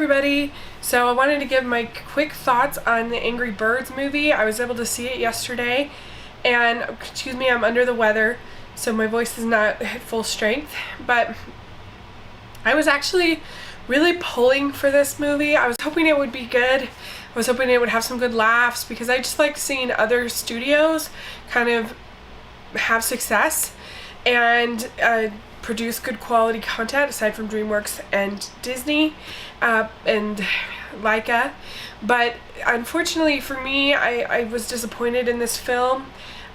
everybody. So I wanted to give my quick thoughts on the Angry Birds movie. I was able to see it yesterday, and excuse me, I'm under the weather, so my voice is not at full strength, but I was actually really pulling for this movie. I was hoping it would be good. I was hoping it would have some good laughs, because I just like seeing other studios kind of have success and produce good quality content aside from DreamWorks and Disney and Laika. But unfortunately for me, I was disappointed in this film.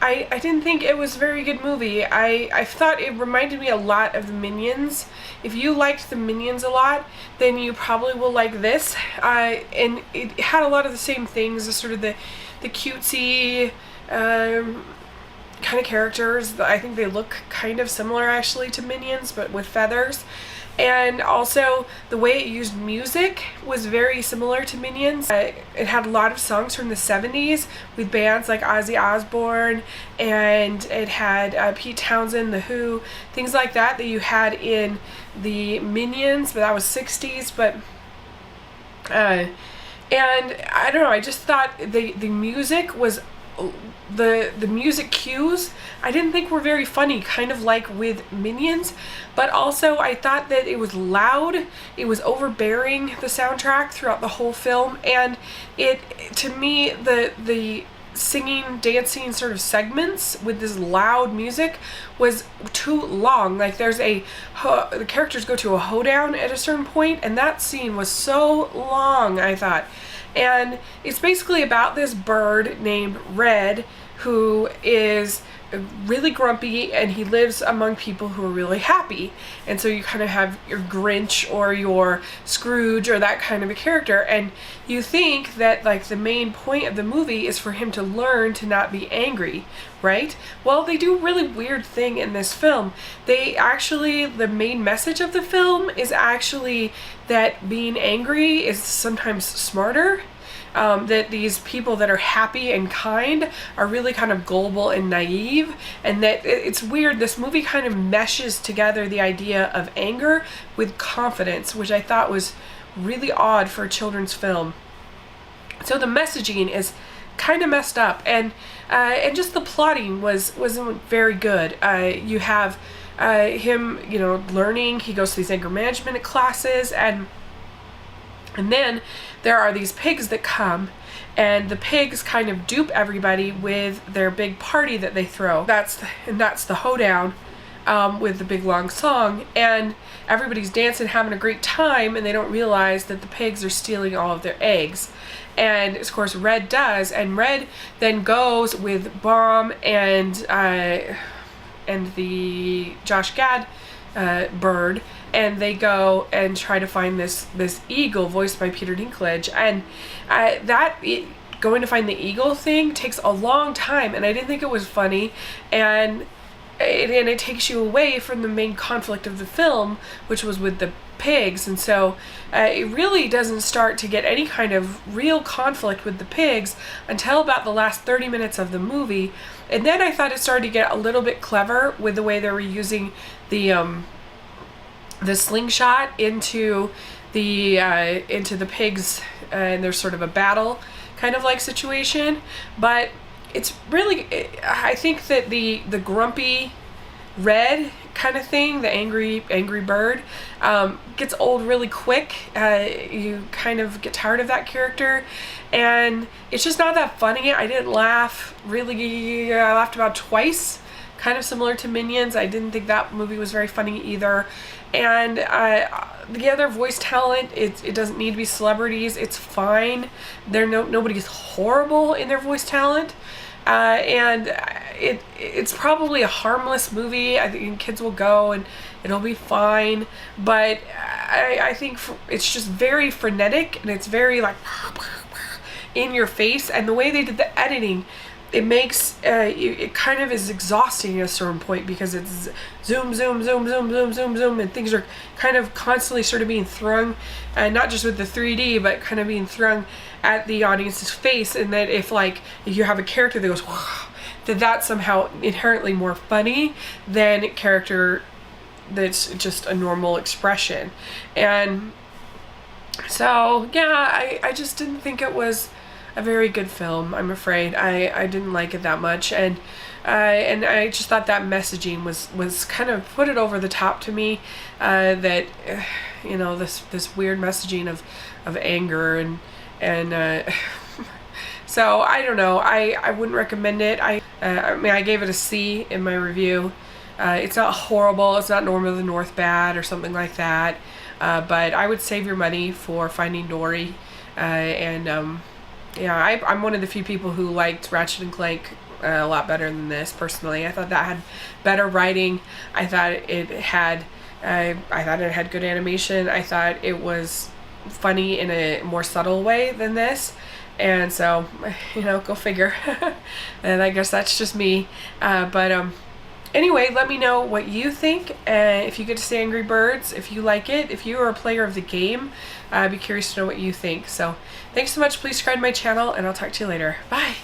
I didn't think it was a very good movie. I thought it reminded me a lot of the Minions. If you liked the Minions a lot, then you probably will like this. And it had a lot of the same things, the sort of the cutesy kind of characters. I think they look kind of similar actually to Minions, but with feathers. And also the way it used music was very similar to Minions. It had a lot of songs from the 70s with bands like Ozzy Osbourne, and it had Pete Townsend, The Who, things like that you had in the Minions, but that was 60s. But and I don't know, I just thought the music was the music cues I didn't think were very funny, kind of like with Minions, but also I thought that it was loud, it was overbearing, the soundtrack throughout the whole film, and it, to me, the singing, dancing sort of segments with this loud music was too long. Like the characters go to a hoedown at a certain point, and that scene was so long, I thought. And it's basically about this bird named Red, who is really grumpy, and he lives among people who are really happy. And so you kind of have your Grinch or your Scrooge or that kind of a character, and you think that like the main point of the movie is for him to learn to not be angry, right? Well, they do a really weird thing in this film. The main message of the film is actually that being angry is sometimes smarter. That these people that are happy and kind are really kind of gullible and naive, and that it's weird. This movie kind of meshes together the idea of anger with confidence, which I thought was really odd for a children's film. So the messaging is kind of messed up, and just the plotting wasn't very good. You have him, learning. He goes to these anger management classes, and then there are these pigs that come, and the pigs kind of dupe everybody with their big party that they throw. That's the hoedown with the big long song, and everybody's dancing, having a great time, and they don't realize that the pigs are stealing all of their eggs. And of course Red does, and Red then goes with Bomb and the Josh Gad bird, and they go and try to find this eagle voiced by Peter Dinklage, and going to find the eagle thing takes a long time, and I didn't think it was funny, and it takes you away from the main conflict of the film, which was with the pigs. And so it really doesn't start to get any kind of real conflict with the pigs until about the last 30 minutes of the movie. And then I thought it started to get a little bit clever with the way they were using the slingshot into the pigs, and there's sort of a battle kind of like situation. But it's really, I think that the grumpy Red kind of thing, the angry bird, gets old really quick. You kind of get tired of that character, and it's just not that funny. I didn't laugh really. I laughed about twice, kind of similar to Minions. I didn't think that movie was very funny either. And the other voice talent, it doesn't need to be celebrities. It's fine. Nobody's horrible in their voice talent. And it's probably a harmless movie. I think kids will go and it'll be fine. But I think it's just very frenetic, and it's very like in your face. And the way they did the editing, it makes it kind of is exhausting at a certain point, because it's zoom, zoom, zoom, zoom, zoom, zoom, zoom, and things are kind of constantly sort of being thrown, not just with the 3D, but kind of being thrown at the audience's face. And that if you have a character that goes, that's somehow inherently more funny than a character that's just a normal expression. And So yeah, I just didn't think it was a very good film. I'm afraid I didn't like it that much, and I just thought that messaging was kind of put it over the top to me. That you know, this weird messaging of anger and so I don't know. I wouldn't recommend it. I mean, I gave it a C in my review. It's not horrible. It's not Norm of the North bad or something like that. But I would save your money for Finding Dory. Yeah, I'm one of the few people who liked Ratchet and Clank a lot better than this. Personally, I thought that had better writing. I thought it had good animation. I thought it was funny in a more subtle way than this. And so, you know, go figure. And I guess that's just me. But anyway, let me know what you think. If you get to see Angry Birds, if you like it, if you are a player of the game, I'd be curious to know what you think. So thanks so much. Please subscribe to my channel, and I'll talk to you later. Bye.